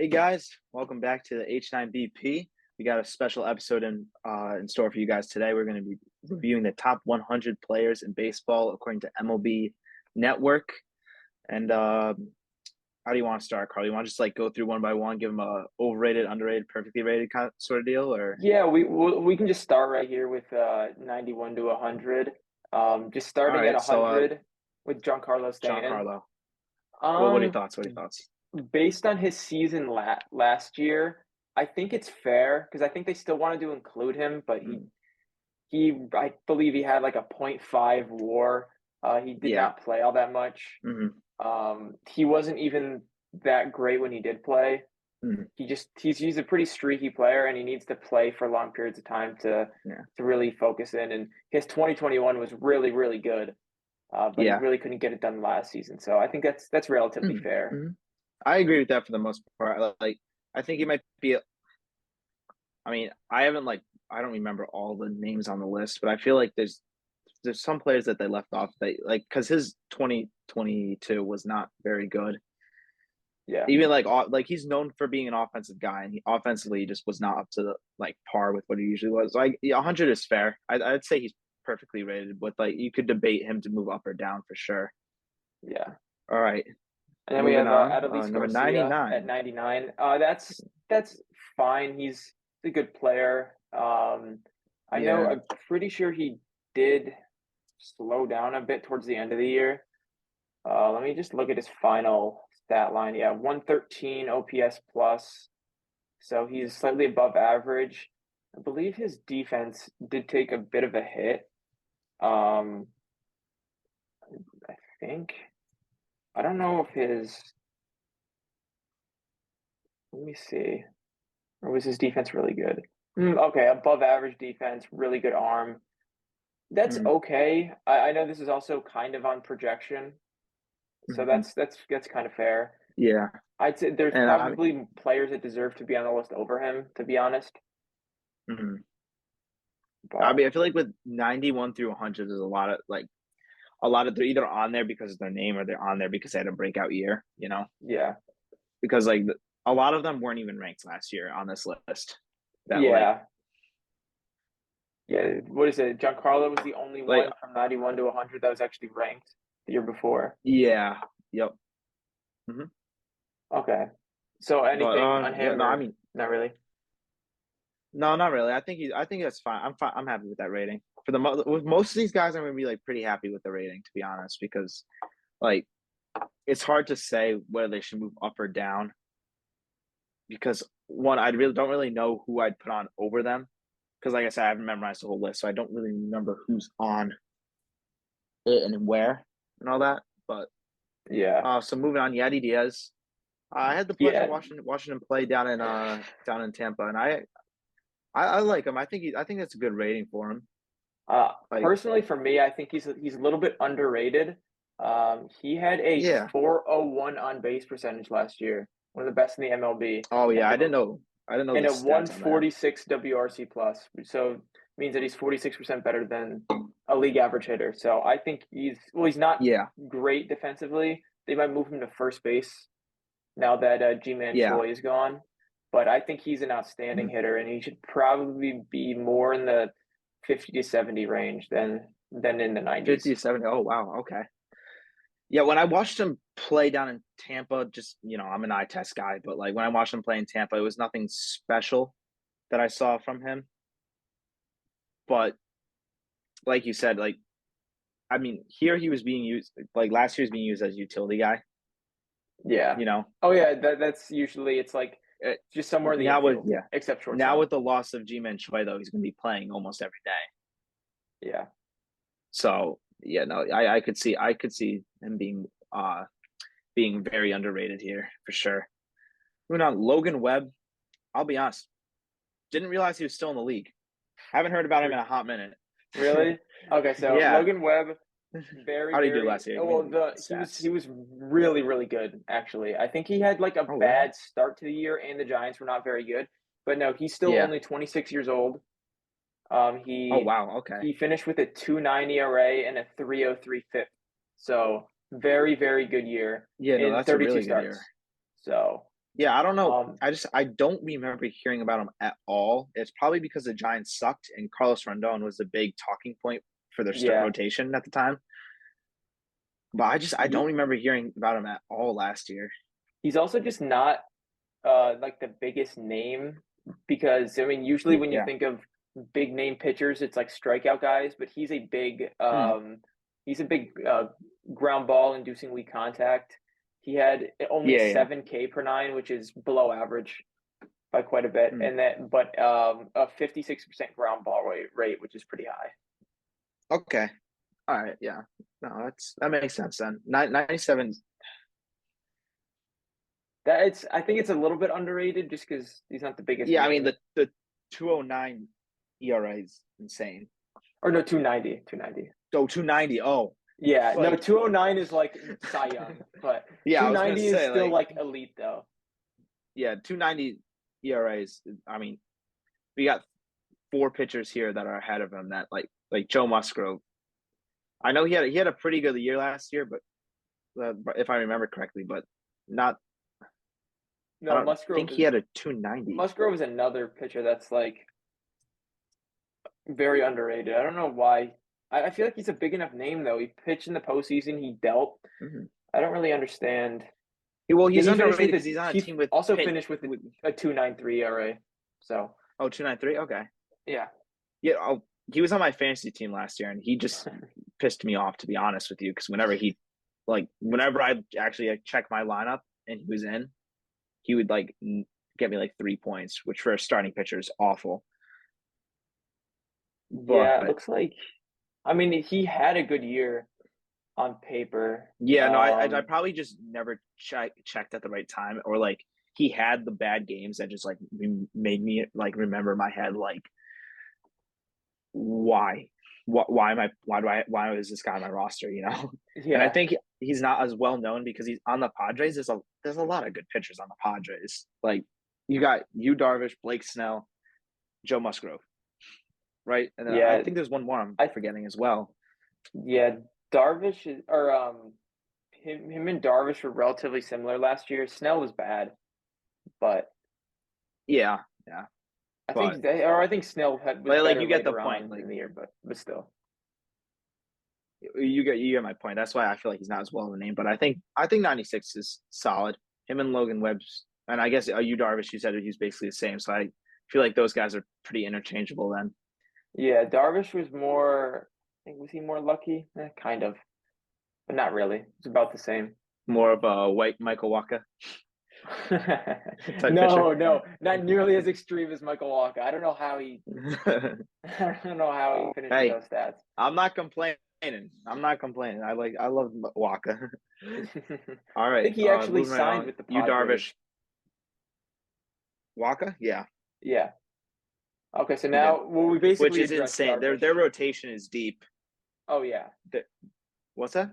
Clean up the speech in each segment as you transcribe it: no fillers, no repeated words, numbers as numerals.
Hey guys, welcome back to the H9BP. We got a special episode in store for you guys today. We're going to be reviewing the top 100 players in baseball according to MLB Network. And how do you want to start, Carl? You want to just like go through one by one, give them a overrated, underrated, perfectly rated kind of, sort of deal, or Yeah, we can just start right here with 91 to 100. Just all starting at right? So, 100 with Giancarlo Stanton. Giancarlo, what are your Um, thoughts? What are your thoughts? Based on his season last year, I think it's fair because I think they still wanted to include him, but Mm, he I believe he had like a .5 WAR. He did yeah. not play all that much. Hmm. He wasn't even that great when he did play. Hmm. He's a pretty streaky player and he needs to play for long periods of time Yeah. to really focus in. And his 2021 was really good, but he Yeah. really couldn't get it done last season. So I think that's relatively fair. Mm-hmm. I agree with that for the most part. Like, I think he might be. I mean, I don't remember all the names on the list, but I feel like there's some players that they left off that like because his 2022 was not very good. Yeah, Even like he's known for being an offensive guy, and he offensively just was not up to the like par with what he usually was. Like yeah, 100 is fair. I'd say he's perfectly rated, but like you could debate him to move up or down for sure. yeah. All right, And then we moving have on. Adolis Number Garcia at 99. 99. That's fine. He's a good player. I know. Yeah. I'm pretty sure he did slow down a bit towards the end of the year. Let me just look at his final stat line. Yeah, 113 OPS plus. So he's slightly above average. I believe his defense did take a bit of a hit. Um, I think. I don't know if let me see. Or was his defense really good? Okay, above average defense, really good arm. That's Mm-hmm. okay. I know this is also kind of on projection, so Mm-hmm. that's kind of fair. Yeah, I'd say there's and I mean, probably players that deserve to be on the list over him, to be honest. mhm. I But mean, I feel like with 91 through 100, there's a lot of they're either on there because of their name or they're on there because they had a breakout year, you know? yeah, Because a lot of them weren't even ranked last year on this list. That yeah, yeah. What is it? Giancarlo was the only like one from 91 to 100 that was actually ranked the year before. yeah, yep. Hmm. Okay. So But anything on yeah, him no, I or mean, not really? no, not really. I think that's fine. I'm fine. I'm happy with that rating. For with most of these guys, I'm gonna be like pretty happy with the rating, to be honest, because like it's hard to say whether they should move up or down because one, I really don't really know who I'd put on over them because, like I said, I haven't memorized the whole list, so I don't really remember who's on it and where and all that. But Yeah. so moving on, Yadi Diaz. I had the pleasure of Yeah. watching him play down in Tampa, and I like him. I think that's a good rating for him. Like Personally, for me, I think he's a little bit underrated. He had a yeah. 401 on base percentage last year, one of the best in the MLB, Oh yeah, and I didn't know the a stats on that. 146 WRC plus. So means that he's 46% better than a league average hitter. So I think he's not Yeah, great defensively. They might move him to first base now that G-Man yeah. Choi is gone. But I think he's an outstanding Mhm. hitter, and he should probably be more in the 50 to 70 range than in the 50 90s. to 70. Oh wow, okay. Yeah, when I watched him play down in Tampa, just I'm an eye test guy, but like when I watched him play in Tampa, it was nothing special that I saw from him. But like you said, like I mean, here he was being used like last year he was being used as a utility guy, Yeah. you know. Oh yeah, that's usually it's like Uh, just somewhere in the Now with infield, except now with shortstop. the loss of G-Man Choi though, he's going to be playing almost every day. Yeah. So yeah, no, I could see him being very underrated here for sure. Moving on, Logan Webb. I'll be honest, didn't realize he was still in the league. Haven't heard about him in a hot minute. Really? Okay, so Yeah. Logan Webb, very, How did he do very last year? Give me well. the The stats. he was really good actually. I think he had like a Oh, really? bad start to the year, and the Giants were not very good. But no, he's still Yeah. only 26 years old. Oh, He wow. Okay. he finished with a 2.9 ERA and a 3.03 FIP. So very good year Yeah, no, in that's a 32 really good year. starts. So Yeah, I don't know. Um, I don't remember hearing about him at all. It's probably because the Giants sucked and Carlos Rondon was the big talking point for their yeah, rotation at the time. But I he don't remember hearing about him at all last year. he's also just not like the biggest name because I mean usually when you Yeah. think of big name pitchers it's like strikeout guys, but Hmm. he's a big ground ball inducing weak contact. He had only a Yeah, yeah. 7K per nine, which is below average by quite a bit, Hmm. and that but a 56% ground ball rate, which is pretty high. Okay. All right. Yeah. No, that makes sense then. 97. That it's I think it's a little bit underrated just because he's not the biggest Yeah, I mean name. the 209 ERA is insane. Or no, 290, 290. Oh, 290. Oh, Yeah, no, like 209 is like Cy Young, but yeah, I was gonna 290 is say still like like elite though. yeah, 290 ERAs. I mean, we got four pitchers here that are ahead of him that like Joe Musgrove. I know he had a pretty good year last year, but if I remember correctly, but not. I No, don't think he had a 290. Musgrove is another pitcher that's like very underrated. I don't know why. I feel like he's a big enough name though. He pitched in the postseason. He dealt. Mm-hmm. I don't really understand. Well, Yeah, he's underrated because he's on a he team with also Pitt. finished with a 293 ERA. So Oh, 293. Okay. yeah, Yeah. He was on my fantasy team last year, and he just pissed me off, to be honest with you, because whenever I actually check my lineup and he was in, he would get me like 3 points, which for a starting pitcher is awful. yeah. It But looks like. I mean, he had a good year on paper. yeah, no, I probably just never checked at the right time, or like he had the bad games that just like made me like remember in my head like why why am I why is this guy on my roster, you know? And I Yeah, think he's not as well known because he's on the Padres. There's a lot of good pitchers on the Padres. Like you got Darvish, Blake Snell, Joe Musgrove, right? And then I yeah. think there's one more I'm I forgetting as well. Yeah, Darvish is, or him and Darvish were relatively similar last year. Snell was bad, but Yeah, yeah. But I think Snell was like better you get the later point. on Like in the year, but still. you get my point. That's why I feel like he's not as well of a name. But I think 96 is solid. Him and Logan Webb's, and I guess you Darvish, you said he's basically the same. So I feel like those guys are pretty interchangeable. Then Yeah, Darvish was more, I think was he more lucky? Kind of, but not really. It's about the same. more of a white Michael Walker type pitcher. No, not nearly as extreme as Michael Walker. I don't know how he I don't know how he finished with Hey, those stats. I'm not complaining. I'm not complaining. I love Walker. All I right, think he actually moving right signed on. with the You Padres. Darvish, Walker, yeah, Yeah. Okay, so he did, now we which basically is addressed insane. Darvish. Their rotation is deep. Oh yeah. What's that?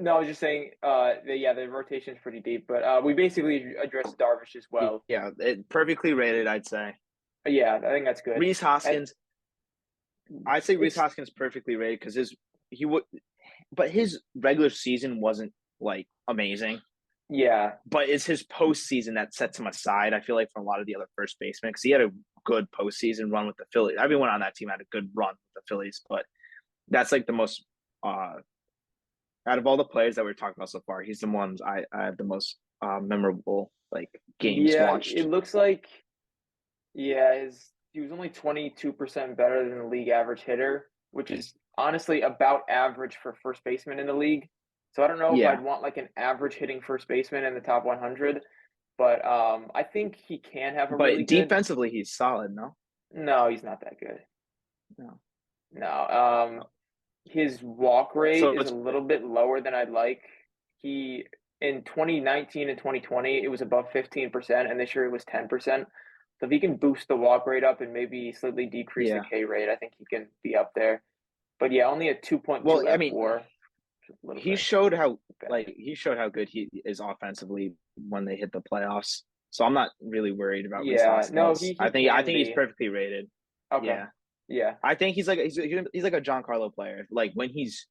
No, I was just saying yeah, the rotation is pretty deep, but we basically addressed Darvish as well. Yeah, perfectly rated, I'd say. Yeah, I think that's good. Reese And Hoskins, I'd say Reese it's Hoskins perfectly rated because he would, but his regular season wasn't like amazing. yeah. But it's his postseason that sets him aside. I feel like from a lot of the other first basemen because he had a good postseason run with the Phillies. Everyone on that team had a good run with the Phillies, but that's like the most uh out of all the players that we're talking about so far. He's the ones I have the most memorable like games Yeah, it watched. looks like he was only 22% better than the league average hitter, which is honestly about average for first baseman in the league. So I don't know if Yeah, I'd want like an average hitting first baseman in the top 100, but I think he can have a really but good. defensively he's solid. No, No, he's not that good. no. No, his walk rate So is a it's little bit lower than I'd like. He in 2019 and 2020 it was above 15%, and this year it was 10%. So if he can boost the walk rate up and maybe slightly decrease the yeah. K rate, I think he can be up there. But yeah, only a Well, 2.2 I mean, F4, which is a little he bit showed how bad. he showed how good he is offensively when they hit the playoffs. So I'm not really worried about Reese Yeah, no, Hoskins. he I can think he's be. perfectly rated. Okay. Yeah. Yeah. I think he's like a Giancarlo player. Like when he's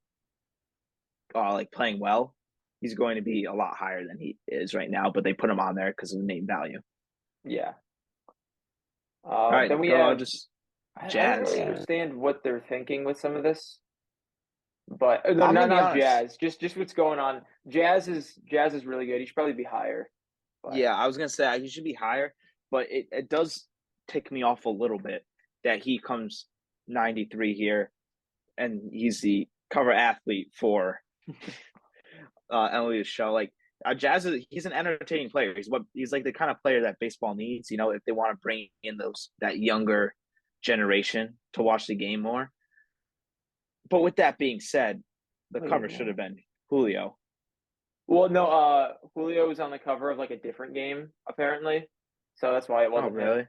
like playing well, he's going to be a lot higher than he is right now, but they put him on there because of the name value. Yeah. All right, Then we go have just I don't Jazz. really understand what they're thinking with some of this, but no, I'm gonna be not honest. Jazz. Just what's going on. Jazz is really good. He should probably be higher, but Yeah, I was gonna say he should be higher, but it does tick me off a little bit that he comes 93 here and he's the cover athlete for Emily's show. Like Jazz is he's an entertaining player. He's like the kind of player that baseball needs, if they want to bring in those that younger generation to watch the game more. But with that being said, the wait a cover should minute. have been Julio. Well, no, Julio was on the cover of like a different game apparently, so that's why it Oh, wasn't him. really?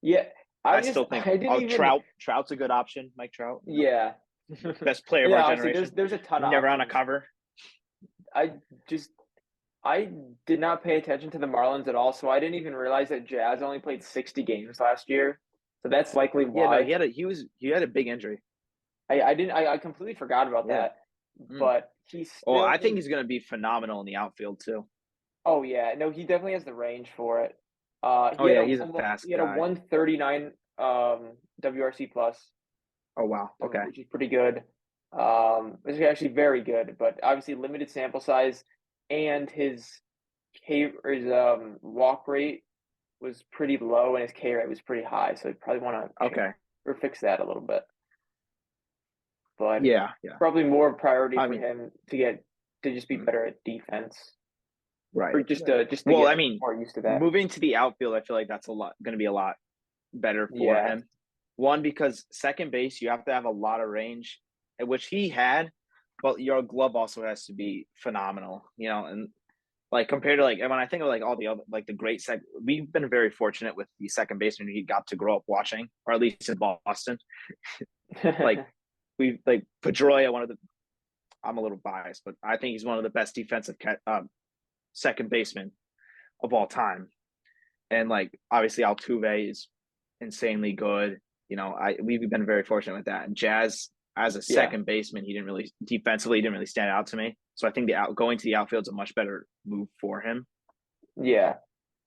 Yeah, I still think I didn't even. Trout's a good option. Mike Trout, Yeah, best player of yeah. our Obviously, generation. there's a ton of Never on a options. cover. I just I did not pay attention to the Marlins at all, so I didn't even realize that Jazz only played 60 games last year. So that's likely Yeah, no, why. he had a big injury. I didn't I completely forgot about Yeah. that. Mm. But he Oh, still I think he's gonna be phenomenal in the outfield too. oh yeah, no, he definitely has the range for it. Oh yeah, he's a fast He had a guy. 139 WRC plus, Oh wow. so Okay. which is pretty good. It's actually very good, but obviously limited sample size and his walk rate was pretty low and his K rate was pretty high, so you probably want to change Okay. or fix that a little bit. But Yeah. Yeah. probably more priority I for mean, him to just be mm, better at defense right. or Right. just to Well, I get mean, more used to that. moving to the outfield, I feel like that's going to be a lot better for Yeah, him. One, because second base, you have to have a lot of range, which he had, but your glove also has to be phenomenal, and like compared to like, and when I think of like all the other, like the we've been very fortunate with the second baseman he got to grow up watching, or at least in Boston. Like we like Pedroia, I'm a little biased, but I think he's one of the best defensive second basemen of all time. And like obviously Altuve is insanely good. We've been very fortunate with that. And Jazz as a yeah, second baseman, he didn't really stand out to me. So I think going to the outfield is a much better move for him. yeah.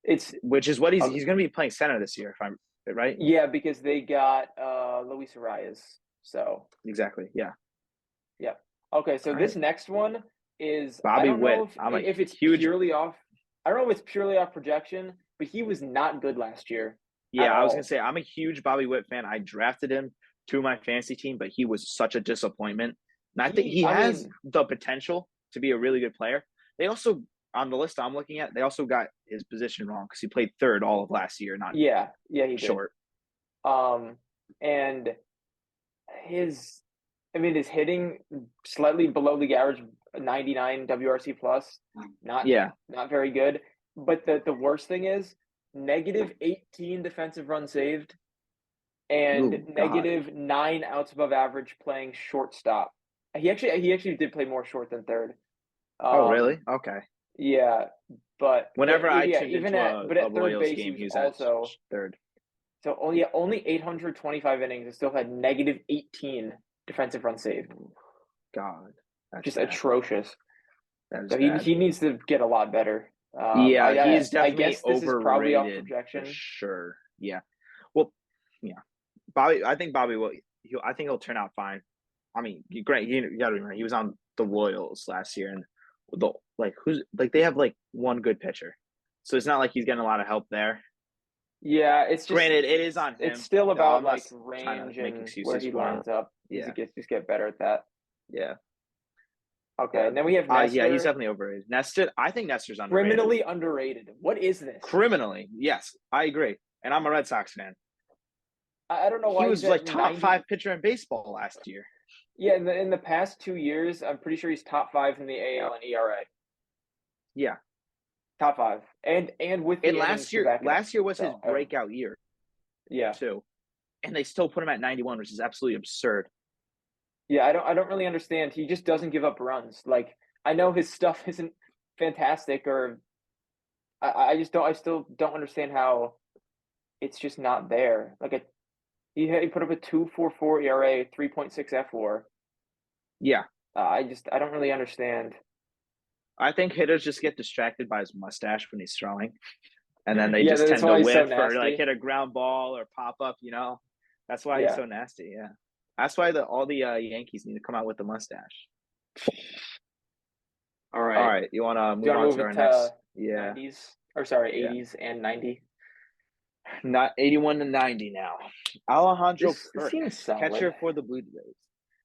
It's Which is what uh, he's going to be playing center this year, if I'm right. yeah because they got Luis Arias. So Exactly. Yeah. yeah. Okay, so All this right. next one is I Bobby don't know Witt. I'm a if it's huge. purely off. I don't know if it's purely off projection, but he was not good last year at Yeah, I was gonna all. say I'm a huge Bobby Witt fan. I drafted him to my fantasy team, but he was such a disappointment. And I think he I has mean, the potential to be a really good player. They also on the list I'm looking at, they also got his position wrong because he played third all of last year, not yeah, yeah, he did. short. Um, and his, I mean, his hitting slightly below league average, 99 WRC plus, not Yeah. not very good. But the worst thing is negative 18 defensive runs saved and Ooh, God. negative 9 outs above average playing shortstop. He actually did play more short than third. Oh, Um, really? Okay. yeah, Whenever I yeah, tuned even into at but a at third Royals base he game, was he was at also third. so only 825 innings and still had negative 18 defensive runs saved. God, that's Just bad. atrocious. That is So bad. he needs to get a lot better. Yeah, he is I definitely guess this is probably off overrated for projection. sure. Yeah. Well, yeah. Bobby, I think Bobby will. I think he'll turn out fine. I mean, great. You got to remember he was on the Royals last year, and they have like one good pitcher, so it's not like he's getting a lot of help there. Yeah, Granted, it is on it's him. still about I'm not like trying to range make and where excuses he for him. lines up. Needs to Yeah, get better at that. yeah, Okay, yeah. and then we have Yeah, he's Nestor, definitely overrated. Nestor, I think Nestor's underrated. criminally underrated. What is this? Criminally, yes, I agree. And I'm a Red Sox fan. I don't know He why he's was like at top 90. five pitcher in baseball last year. Yeah, in the past 2 years, I'm pretty sure he's top five in the AL and ERA. Yeah, Top five, and with and the innings to back it up. last year was his So breakout year yeah, too, and they still put him at 91, which is absolutely absurd. yeah. I don't really understand. He just doesn't give up runs. Like I know his stuff isn't fantastic, or I just don't. I still don't understand how it's just not there. He put up a 2.44 ERA, 3.6 FWAR. Yeah, I don't really understand. I think hitters just get distracted by his mustache when he's throwing, and then they Yeah, just that's tend to why he's so whiff or like nasty. hit a ground ball or pop up. That's why he's Yeah. so nasty. Yeah, that's why all the Yankees need to come out with the mustache. All All right. right, you want to Do you move want on to to move our it to next? Yeah, 90s or sorry, yeah, 80s and 90? not 81 to 90 now. Alejandro This Kirk, seems solid. catcher for the Blue Jays.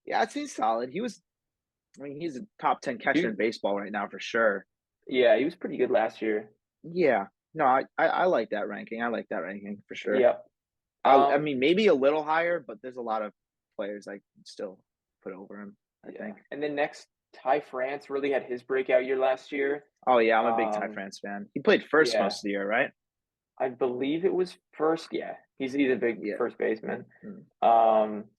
Yeah, it seems solid. I mean, he's a top 10 catcher He, in baseball right now for sure. yeah, he was pretty good last year. Yeah, no, I like that ranking. I like that ranking for sure. Yep. I mean, maybe a little higher, but there's a lot of players I can still put over him, I Yeah. think. And then next, Ty France really had his breakout year last year. Oh, yeah, I'm a big Ty Um, France fan. He played first yeah, most of the year, right? I believe it was first. Yeah, he's a big Yeah. first baseman. Mm, Um,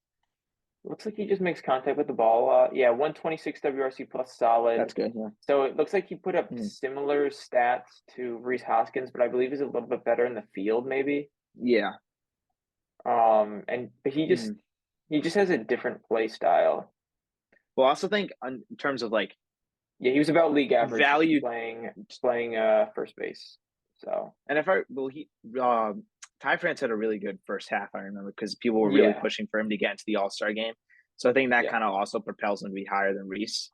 looks like he just makes contact with the ball. Yeah, 126 WRC plus solid. that's good. Yeah. So it looks like he put up Mm, similar stats to Reese Hoskins, but I believe he's a little bit better in the field, maybe. yeah. But Mm. he just has a different play style. Well, I also think in terms of like Yeah, he was about league average value, playing first base. So and if I, well, Ty France had a really good first half, I remember, because people were really yeah, pushing for him to get into the All-Star game. So I think that yeah, kind of also propels him to be higher than Reese.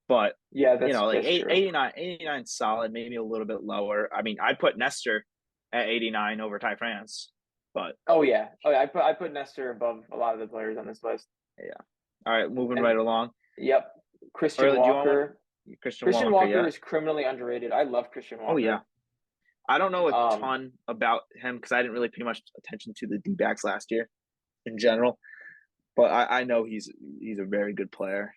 But yeah. like That's true. 89 solid, maybe a little bit lower. I mean, I'd put Nestor at 89 over Ty France, but Oh yeah. I put Nestor above a lot of the players on this list. yeah. All right, moving right And along. yep, Christian Or do you want one? Walker. Christian Christian Walker, Walker yeah. is criminally underrated. I love Christian Oh yeah. Walker. I don't know a Um, ton about him because I didn't really pay much attention to the D backs last year in general. But I know he's a very good player.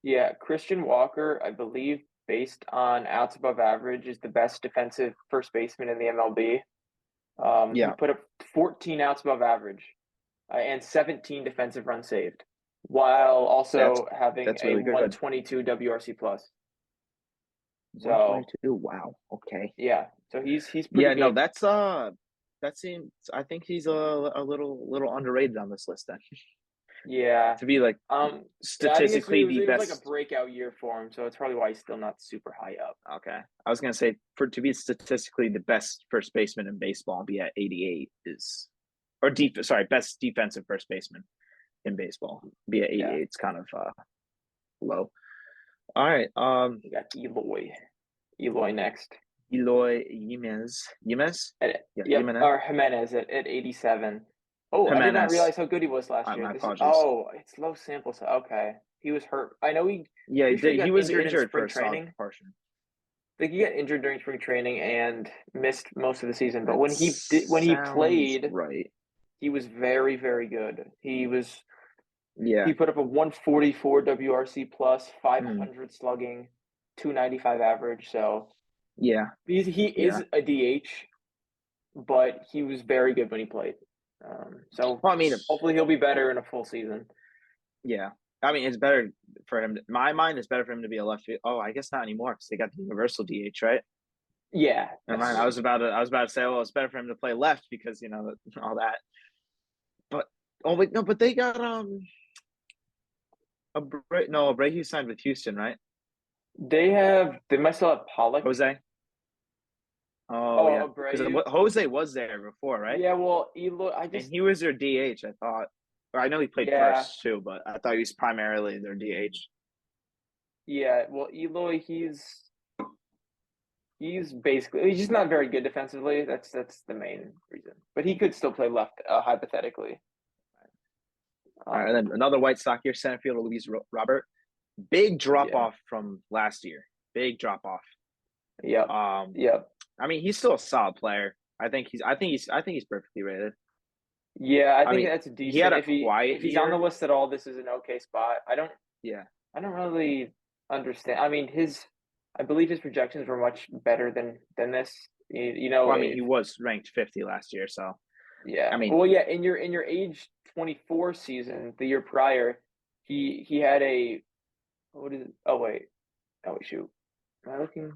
yeah, Christian Walker, I believe, based on outs above average, is the best defensive first baseman in the MLB. He Yeah, put up 14 outs above average and 17 defensive runs saved, while that's also having that's a really good. 122 WRC plus. So 122. Wow. Okay. yeah, so he's pretty Yeah, no, good. that seems I think he's a little underrated on this list then. Yeah. To be like Um, yeah, I think statistically the it was like a best. breakout year for him, so it's probably why he's still not super high up. Okay. I was gonna say for to be statistically the best first baseman in baseball and be at 88 is or deep sorry, best defensive first baseman in baseball. Be at Yeah. 88 it's kind of low. All right. We got Eloy next. Eloy Jimenez. Jimenez? Yeah, Yep, Jimenez. or Jimenez at 87. Oh, I did not Jimenez. realize how good he was last year. My This is apologies. it's low sample size. Okay. He was hurt. I know Yeah, pretty sure he he got was injured in injured for spring a solid training. portion. Like he got injured during spring training and missed most of the season. But That when he sounds played, right. he was very, very good. Yeah. He put up a 144 WRC plus, Mm. 500 slugging, 295 average. So Yeah. he Yeah. is a DH, but he was very good when he played. So Well, I mean, hopefully he'll be better in a full season. yeah. I mean, it's better for him. My mind is better for him to be a left field. Oh, I guess not anymore because they got the universal DH, right? Yeah, Never mind. I was about to say, well, it's better for him to play left because all that. But oh wait, no, but they got no, Abreu signed with Houston, right? they might still have Pollock. Jose. Oh Oh, yeah, because Abreu. Jose was there before, right? Yeah, well, And he was their DH, I thought. Or I know he played yeah, first too, but I thought he was primarily their DH. yeah. Well, Eloy, he's basically he's just not very good defensively. That's the main reason. But he could still play left, hypothetically. All right, and Um, then another White Sox here, center fielder Luis Robert. Big drop yeah, off from last year. Big drop off. yep, yep. I mean, he's still a solid player. I think he's perfectly rated. Yeah, I I think mean, that's he had decent. a If quiet he's on the year. list at all, this is an okay spot. Yeah. I don't really understand. I mean, I believe his projections were much better than this. You know, Well, I mean, if he was ranked 50 last year, so I yeah, mean, well, yeah, in your age 24 season, the year prior, he had a what is it? Oh wait, shoot. Am I looking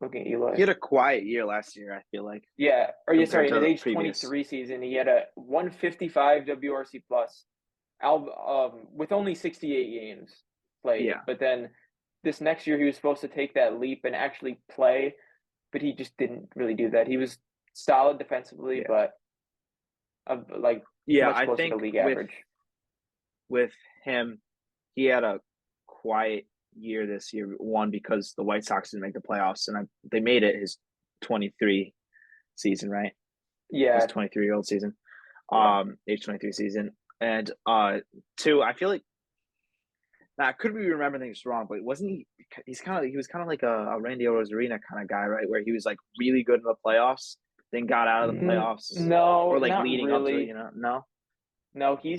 at Eloy? he had a quiet year last year. I feel like Yeah, or yeah, compared sorry, in to his the age previous. 23 season, he had a 155 WRC plus, with only 68 games played. Yeah. But then this next year he was supposed to take that leap and actually play, but he just didn't really do that. He was solid defensively, Yeah. but like Yeah, much I closer to think league average. with him, he had a quiet year this year. One, because the White Sox didn't make the playoffs, and they made it his 23 season, right? His Yeah, 23-year-old season, yeah. age 23 season, and two, I feel like now I could be remembering things wrong, but wasn't he? He was kind of like a Randy Rosarina kind of guy, right? Where he was like really good in the playoffs, then got out of the playoffs, No, or like not leading up to it. really. No, No, he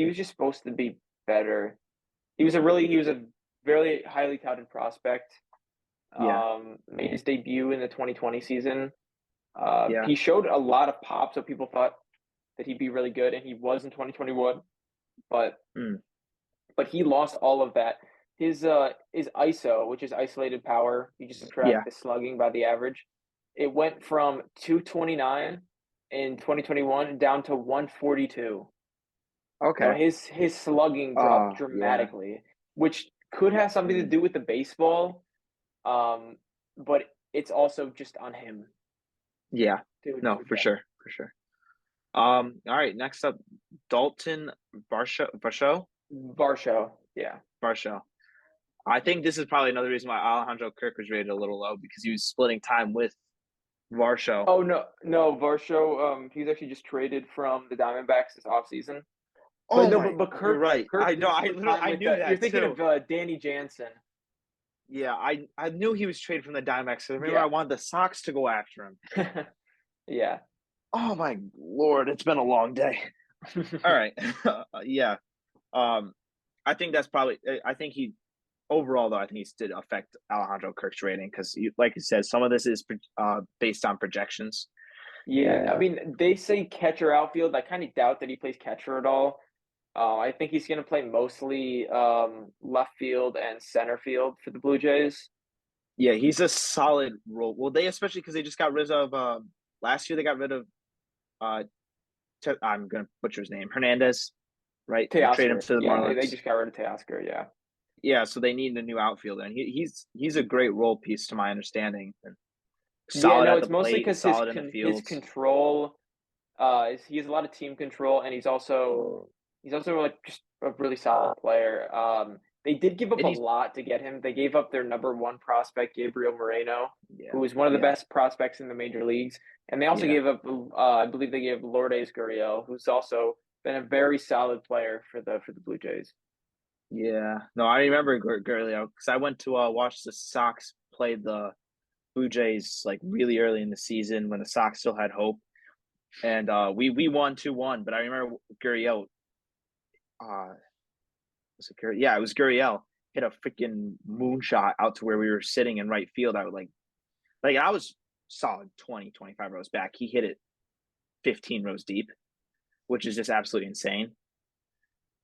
was just supposed to be better. He was a very highly touted prospect. yeah, Made his debut in the 2020 season. yeah, He showed a lot of pop, so people thought that he'd be really good, and he was in 2021. But mm, he lost all of that. His ISO, which is isolated power, you just yeah. subtract the slugging by the average. It went from 229 in 2021 down to 142. So Okay. his slugging dropped Oh, yeah, dramatically, which could have something to mm, do with the baseball, um, but it's also just on him yeah. to No, adjust. for sure. All right. Next up, Dalton Varsho, yeah. Varsho. I think this is probably another reason why Alejandro Kirk was rated a little low because he was splitting time with Varsho. Oh no, Varsho. He's actually just traded from the Diamondbacks this offseason. But Oh no, my, but you're right. Kirk I know. I split literally time I with knew you're that thinking too. of Danny Jansen. Yeah, I knew he was traded from the Diamondbacks. I remember I Yeah, wanted the Sox to go after him. yeah, Oh my lord, it's been a long day. All right, yeah. Um, I think that's probably. I think he overall though. I think he did affect Alejandro Kirk's rating because, like you said, some of this is based on projections. yeah. I mean, they say catcher outfield. I kind of doubt that he plays catcher at all. I think he's going to play mostly left field and center field for the Blue Jays. Yeah, he's a solid role. Well, they especially because they just got rid of last year. They got rid of uh, I'm gonna butcher his name, Hernandez, right? They trade him Teoscar, to the yeah, they Marlins. just got rid of Teoscar, yeah. Yeah, so they need a new outfielder, and he's a great role piece to my understanding. And Yeah, solid no, at the it's mostly plate, because solid in the his field. control, he has a lot of team control, and he's also like just a really solid player. They did give up And a he's lot to get him. They gave up their number one prospect, Gabriel Moreno, yeah, who is one of the yeah, best prospects in the major leagues, and they also yeah, gave up, I believe they gave Lourdes Gurriel, who's also been a very solid player for the Blue Jays. yeah. No, I remember Gurley because I went to watch the Sox play the Blue Jays like really early in the season when the Sox still had hope, and we won 2-1. But I remember Gurriel, uh, was it Gurriel? Yeah, it was Gurriel hit a freaking moonshot out to where we were sitting in right field. I would like I was solid 20, 25 rows back. He hit it 15 rows deep, which is just absolutely insane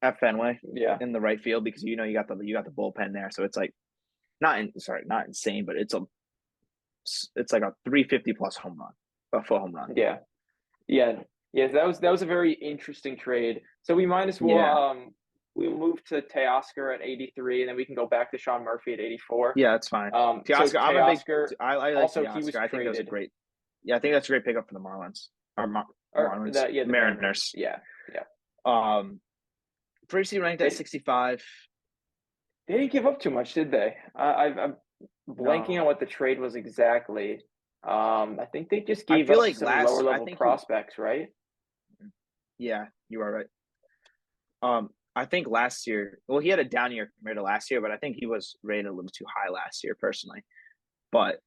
at Fenway Yeah. in the right field because you got the bullpen there. So it's like not insane, but it's like a 350 plus home run, a full home run. Yeah. Yeah. Yeah. That was a very interesting trade. So we might as well Yeah, we'll move to Teoscar at 83, and then we can go back to Sean Murphy at 84. yeah, that's fine. So Teoscar, I'm a big. Teoscar I like also he was Teoscar. I think that was a traded great. Yeah, I think that's a great pickup for the Marlins or or Marlins the Mariners. Mariners. Yeah. Yeah. Um, Previously ranked at They 65. they didn't give up too much, did they? I'm blanking No, on what the trade was exactly. I think they just I gave feel up like some lower last. I level think he. prospects, right? Yeah, you are right. I think last year, well, he had a down year compared to last year, but I think he was rated a little too high last year, personally. But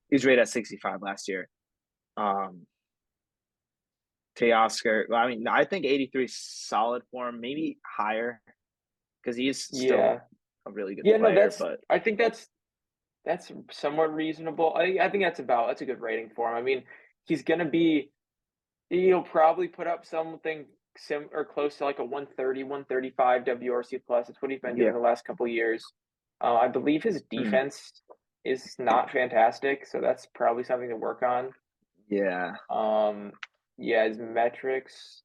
he was rated at 65 last year. Um, Teoscar, well, I mean, I think 83 is solid for him, maybe higher because he is still Yeah. a really good Yeah, no, player. But I think that's somewhat reasonable. I think that's a good rating for him. I mean, he's gonna be he'll probably put up something sim or close to like a 130, 135 WRC plus. That's what he's been doing yeah, the last couple of years. I believe his mm, defense is not fantastic, so that's probably something to work on. yeah, Um, yeah, his metrics.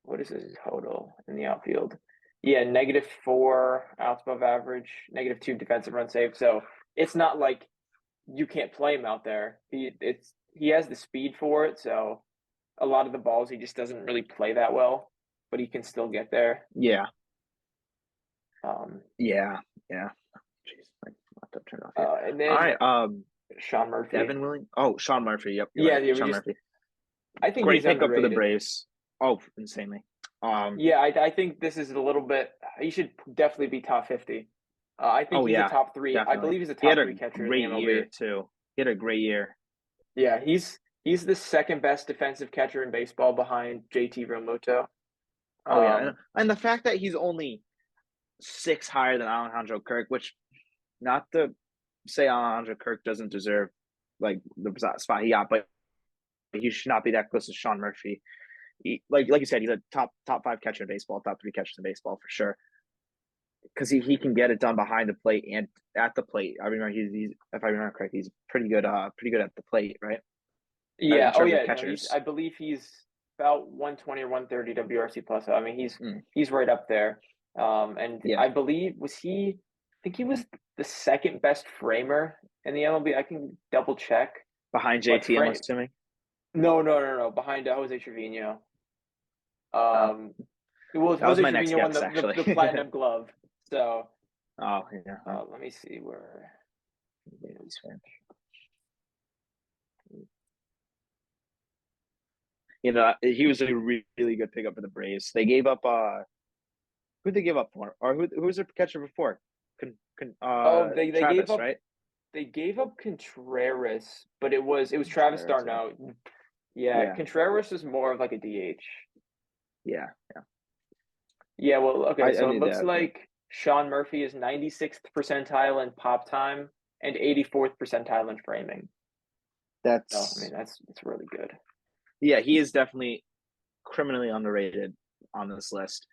What is his total in the outfield? Yeah, -4 outs above average, -2 defensive run saved. So it's not like you can't play him out there. He has the speed for it. So a lot of the balls he just doesn't really play that well, but he can still get there. Yeah, Um, yeah, yeah. Jeez, my laptop turned off here. and All then right, Sean Murphy. Devin Williams. Oh, Sean Murphy. Yep, you're Yeah, right. yeah, Sean Murphy. I think Great he's pickup for the underrated. Braves. Oh, insanely. Yeah, I think this is a little bit. He should definitely be top 50. I think Oh he's a yeah, top three. I definitely. believe he's a He had top a three catcher in the great year MLB. too. He had a great year. Yeah, he's the second best defensive catcher in baseball behind JT Realmuto. Oh yeah, and Um, and the fact that he's only 6 higher than Alejandro Kirk, which not to say Alejandro Kirk doesn't deserve like the spot he got, but he should not be that close to Sean Murphy. Like you said, he's a top 5 catcher in baseball, top 3 catchers in baseball for sure. Because he can get it done behind the plate and at the plate. I remember he's if I remember correctly, he's pretty good at the plate, right? yeah, In oh terms of yeah, no, he's. catchers. I believe he's about 120 or 130 WRC plus. I mean, Mm, he's right up there. And yeah, I believe was he. I think he was the second best framer in the MLB. I can double check, behind but JT, I'm assuming. no, behind Jose Trevino. Uh, Um, well, that was Jose my next Trevino won guess, actually. the platinum glove. So Oh yeah, let me see where. Yankees fan. You know, he was a really good pickup for the Braves. They gave up who they give up for, or who was their catcher before? Oh, they gave Travis, up right? Contreras, but it was Travis Contreras, yeah, d'Arnaud. Yeah, yeah, Contreras was more of like a DH. yeah, yeah. Yeah, well, okay, I so it knew looks that. Yeah. like Sean Murphy is 96th percentile in pop time and 84th percentile in framing. So, I mean, That's that's really good. yeah, he is definitely criminally underrated on this list.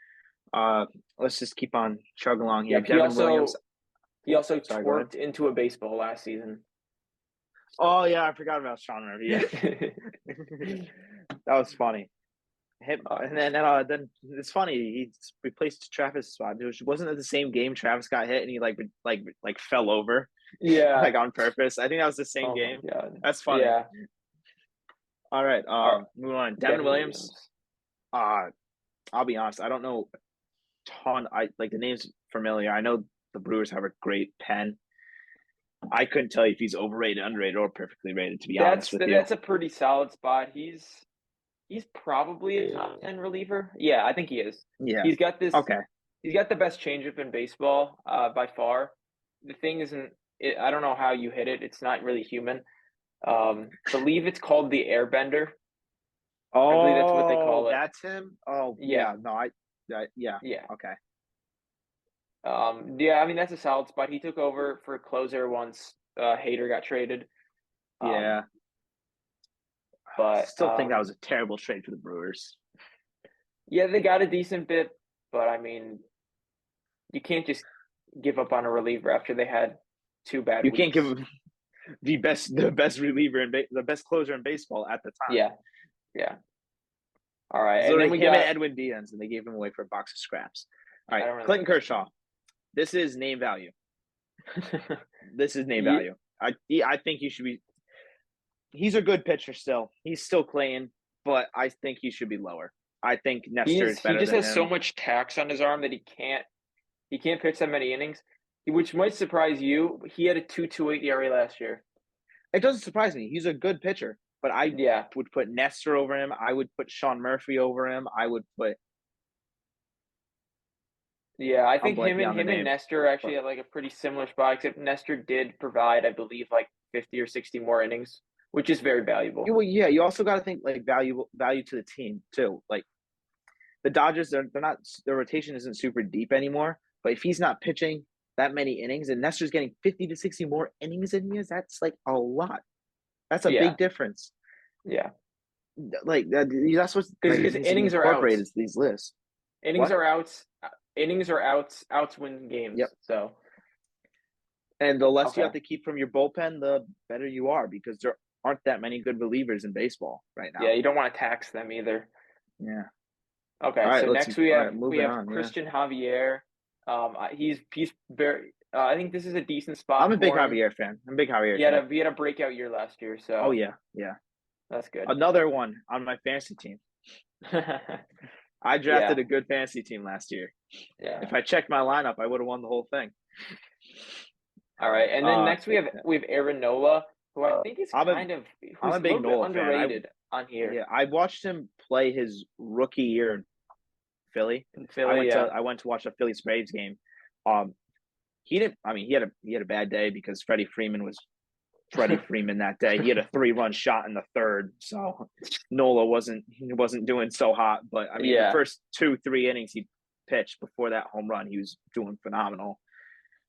Uh, let's just keep on chugging along here. Yep, Devin Williams. he also Sorry, go ahead. twerked into a baseball last season. Oh yeah, I forgot about Sean Murphy. Yeah, that was funny. Him, and Um, then it's funny. He replaced Travis' spot. Wasn't it the same game Travis got hit and he like fell over, yeah. like on purpose? I think that was the same Oh my game. God. That's funny. Yeah. All right, All right. moving on. Devin Devin Williams. Williams. Uh, I'll be honest. I don't know a ton. I like the name's familiar. I know the Brewers have a great pen. I couldn't tell you if he's overrated, underrated, or perfectly rated. To be honest with you. That's a pretty solid spot. He's probably a top 10 reliever. Yeah, I think he is. Yeah. He's got this. Okay. He's got the best changeup in baseball, by far. The thing isn't. I don't know how you hit it. It's not really human. Believe it's called the airbender. I believe that's what they Oh, call it. that's him. Oh, Yeah, yeah. No, yeah. yeah. Okay. Yeah, I mean that's a solid spot. He took over for closer once Hader got traded. Um, Yeah. but Still think that was a terrible trade for the Brewers. yeah, they got a decent bit, but I mean, you can't just give up on a reliever after they had 2 bad You can't give weeks. the best reliever and the best closer in baseball at the time. Yeah, yeah. All right, It's and then literally we him and got. Edwin Diaz, and they gave him away for a box of scraps. All I right, don't really Clinton understand. Kershaw. This is name value. This is name Yeah, value. I think he should be. He's a good pitcher still. He's still playing, but I think he should be lower. I think Nestor is he better just than has so him. much tax on his arm that he can't pitch that many innings, which might surprise you. He had a 2.28 ERA last year. It doesn't surprise me. He's a good pitcher, but I Yeah, would put Nestor over him. I would put Sean Murphy over him. I would put. yeah. I I'm think blanking on the him and name, Nestor are but actually at like a pretty similar spot, except Nestor did provide, I believe, like 50 or 60 more innings, which is very valuable. well, yeah. You also got to think like value to the team too. Like the Dodgers, they're not their rotation isn't super deep anymore. But if he's not pitching that many innings, and Nestor's getting 50 to 60 more innings than he is, that's like a lot. That's a Yeah, big difference. yeah. Like that's what Because like his needs to be innings are incorporated outs. into these lists. Innings What? are outs. Innings are outs. Outs win Yep. games. So And the less you okay. have to keep from your bullpen, the better you are because there aren't that many good relievers in baseball right Yeah, now. you don't want to tax them either. Yeah. Okay, All right, so let's next all right, we moving have on. Yeah. Christian Javier. He's very. I think this is a decent I'm spot a big for him. Javier fan. I'm a big Javier He had fan. a breakout year last year, Oh so yeah, yeah. that's good. Another one on my fantasy team. I drafted Yeah, a good fantasy team last year. yeah. If I checked my lineup, I would have won the whole thing. All right, and then next Yeah, we have Aaron Nola, who I think is I'm a kind of I'm who's a a big little bit Nola fan. underrated on here Yeah, I watched him play his rookie year in Philly. in Philly. Yeah, I went to watch a Phillies Braves game. Um, he didn't. I mean, he had a bad day because Freddie Freeman was Freddie Freeman that day. He had a 3-run shot in the third, so Nola wasn't doing so hot. But I mean, the yeah, first 2-3 innings he pitched before that home run, he was doing phenomenal.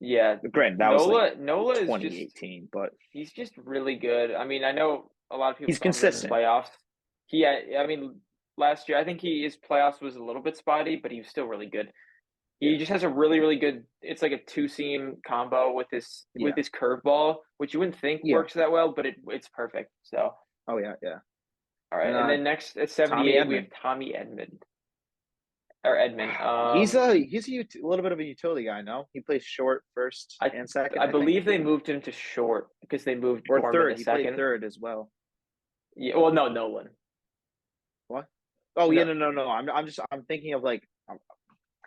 yeah. Granted, that was like Nola is just 2018, but he's just really good. I mean, I know a lot of people he's saw him during the consistent. playoffs. I mean, last year I think his playoffs was a little bit spotty, but he was still really good. Yeah, He just has a really, really good. It's like a two seam combo with yeah, his curveball, which you wouldn't think yeah. works that well, but it's perfect. So Oh yeah, yeah. all And right, and then next at Tommy 78 we have Edman. Tommy Edmond or Edmond. A little bit of a utility guy. No, he plays short, first, I and second. I I think, believe they moved him to short because they moved or Gorman third. to He played second. third as well. Yeah, well, no, Nolan. What? Oh yeah, No, no. I'm thinking of like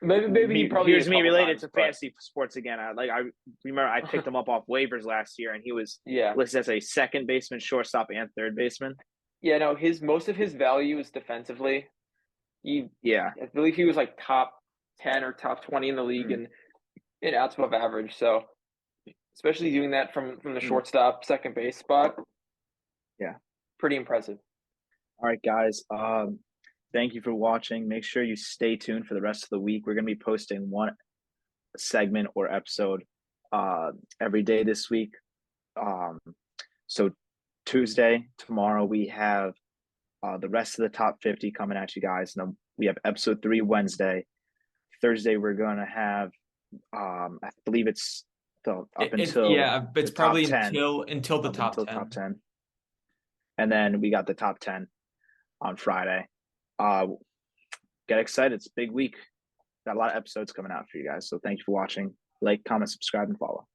maybe he probably did here's a me couple related times, to but fantasy sports again. I remember I picked him up off waivers last year, and he was yeah, listed as a second baseman, shortstop, and third baseman. yeah. No, his most of his value is defensively. He, Yeah. I believe he was like top 10 or top 20 in the league, Mm, and in outs above average. So especially doing that from the mm, shortstop, second base spot, yeah. pretty impressive. All right, guys. Thank you for watching. Make sure you stay tuned for the rest of the week. We're gonna be posting one segment or episode every day this week. Um, so Tuesday, tomorrow, we have the rest of the top 50 coming at you guys. And then we have episode 3 Wednesday. Thursday, we're going to have, I believe it's up until Yeah, the it's top probably 10, until the up top until top 10. 10. And then we got the top 10 on Friday. Get excited. It's a big week. Got a lot of episodes coming out for you guys. So thank you for watching. Like, comment, subscribe, and follow.